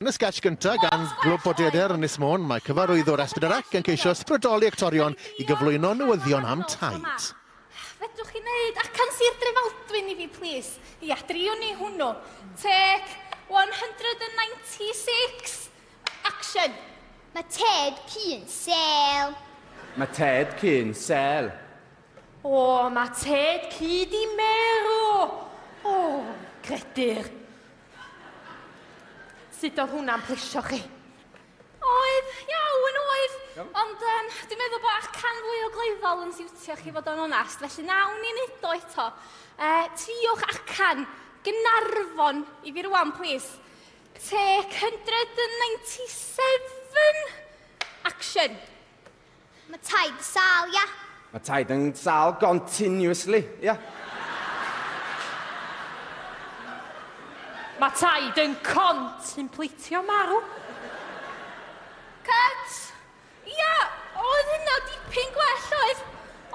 Yn y sketch gyntaf gan Glwb Bodeder Ynys Môn, mae cyfarwyddwr Esbydrec yn ceisio ysbrydoli actorion i gyflwyno newyddion am taid. Fedrwch chi wneud acan Sir Drefaldwyn i fi, please? Ia, driwn ni hwnnw. Take 196. Action. Mae Ted Cyn sel. Mae Ted Cyn sel. O, mae Ted Cyd i merw. O, credir. Sut oedd hwnna'n plisio chi? Oedd, iawn oedd. Ond dwi'n meddwl bod acan fwy o gleifol yn siwtio chi fod o'n onast. Felly nawn ni wneud o eto. Triwch acan Gynarfon i fi rwan, please. Take 197. Action. Mae taid sal, ia. Mae taid yn sal continuously, ia. Mae taid yn contemplitio marw. Cut! Ia, oedd hynna dipyn gwell oedd.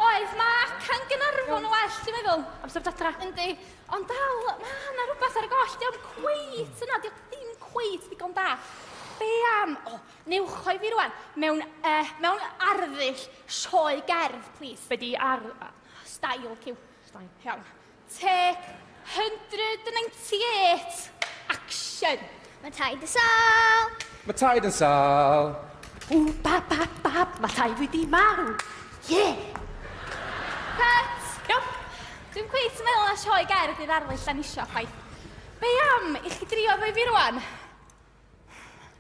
Oedd, mae acan Gynarfon o well, dwi'n meddwl. Amser dadra. Yndi. Ond dal, mae yna rhywbeth ar y goll. Diolch cweit yna, diolch ddim cweit ddigon da. Be am... O, newch o'i fi rwan. Mewn arddull sioe gerdd, please. Be di Style, cyw. Style. Iawn. Take 198. Action. Mae taid y sal. Mae taid yn sal. Ww, bab, mae taid wedi marw. Yeah. Cut. Iawn. Dwi'n cweit yn meddwl na sioe gerdd i'r arddull dan isio, chwaith. Be am i chi drio fo i fi rwan?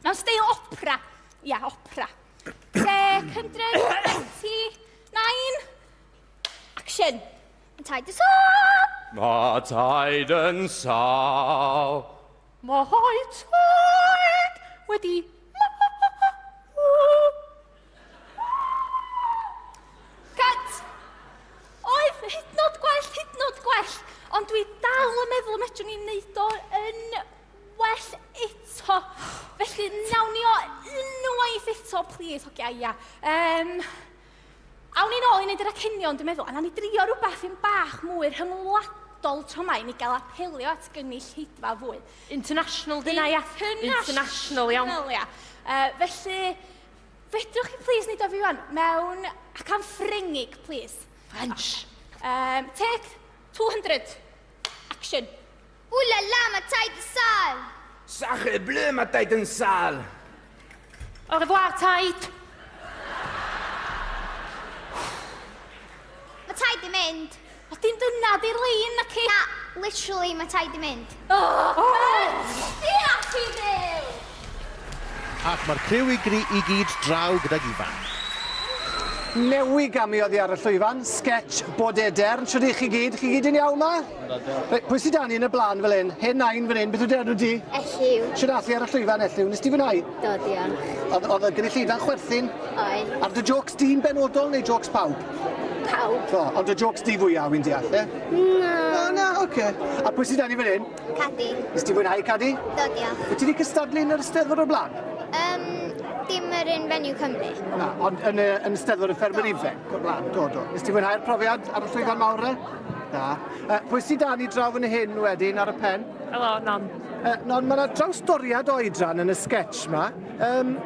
Mewn steil opera. Ia, opera. Take 199. Action. Mae taid y sal. Mae taid yn sal. Mae taid wedi Cut. Oedd hydnod gwell. Ond dwi dal yn meddwl medrwn ni wneud o yn well eto. Felly nawn ni o unwaith eto, please. Hogia, ia. Awn ni nôl i wneud yr acenion, dwi'n meddwl. A nawn ni drio rhywbeth yn bach mwy rhyngwladol tro mai ni gael apelio at gynnill hydfa fwy. International dyna, ia. International, iawn. Felly, fedrwch chi please wneud o fi wan mewn acan Ffrengig, please. French. Take 200. Action. Wla la, mae taid y sal. Sacre bleu, mae taid yn sal. Au revoir, taid. Mae taid i mynd. O, dim dyna di'r lein, na ci? Na, literally mae taid i mynd. Diolch i ddew! Ac mae'r criw i gyd draw gydag Ifan. Newi gami oddi ar y llwyfan, sketch Bodeder. Siwr i chi gyd yn iawn ma? Pwy sydd dan i yn y blaen fel hyn? Hen nain fan hyn, beth yw'r enw di? Elliw. Siwr athi ar y llwyfan Elliw, nes ti fwynhau? Do, diolch. Oedd y gynulleidfa'n chwerthin? Oedd. Ar dy jocs di'n benodol neu jocs pawb? Pawb. Do, ond y jocs di fwyaf wy'n deall, e? Na, oce. A pwy sydd dan i fan hyn? Cadi. Nes ti fwynhau Cadi? Do, diolch. Wyt ti wedi cystadlu yn yr Eisteddfod o'r blaen? Dim yr un fenyw Cymru. Na, ond yn y Eisteddfod y Ffermwyr Ifec o'r blaen, do. Nes ti fwynhau'r profiad ar y llwyfan mawr e? Da. Pwy sydd dan i draw fan hyn wedyn ar y pen? Helo, Non. Non, mae yna drawstoriad oedran yn y sketch ma,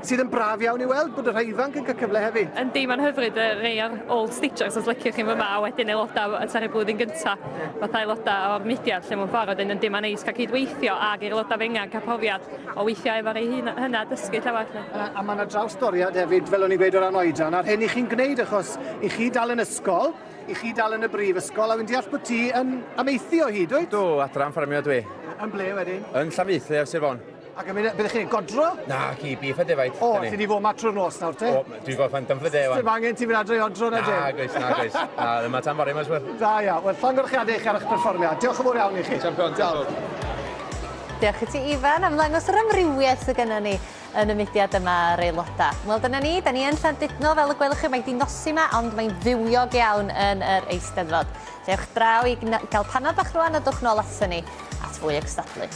sydd yn braf iawn i weld bod y rhai ifanc yn cael cyfle hefyd. Yndi, mae'n hyfryd y rei o'r old stitchers os liciwch chi fyma, a wedyn aelodau yn ser y blwyddyn gyntaf, fatha aelodau o'r mudiad lle mewn ffordd, wedyn yndi, mae'n neis cael cydweithio ag aelodau fengan cael profiad o weithio efo'r ei hynna dysgu llawar. A mae yna drawstoriad hefyd, fel o'n i'n gweud o ran oedran, a'r hyn i chi'n gwneud achos i chi dal yn ysgol, i chi dal yn y brifysgol, a wy'n deall bod ti yn amaethu o hyd, wyt? Do, adran ffarmio dwi. Yn ble wedyn? Yn Llafeithu ar Sir Fôn. Ac byddech chi'n godro? Na, ci, bif a defaid. O, ti di fod ma trwy'r nos nawr, te? O, dwi'n gweld fan dymfyd e, wan. Dim angen ti fynd adre i odro na, Na, goes. Yma tan fori, mae'n swyr. Da, ia. Wel, llongyfarchiadau i chi ar eich perfformiad. Diolch yn fawr iawn i chi. Champion, diolch. Diolch i ti, Ifan, am ddangos yr amrywiaeth sydd gennym ni yn y mudiad yma ar aelodau. Wel, dyna ni, da ni yn Llandudno, fel y gwelwch chi, mae'n dinosi yma, ond mae'n fywiog iawn yn yr Eisteddfod. Dewch draw i gael panad bach rwan a dwch nôl ato ni at fwy o gystadlu.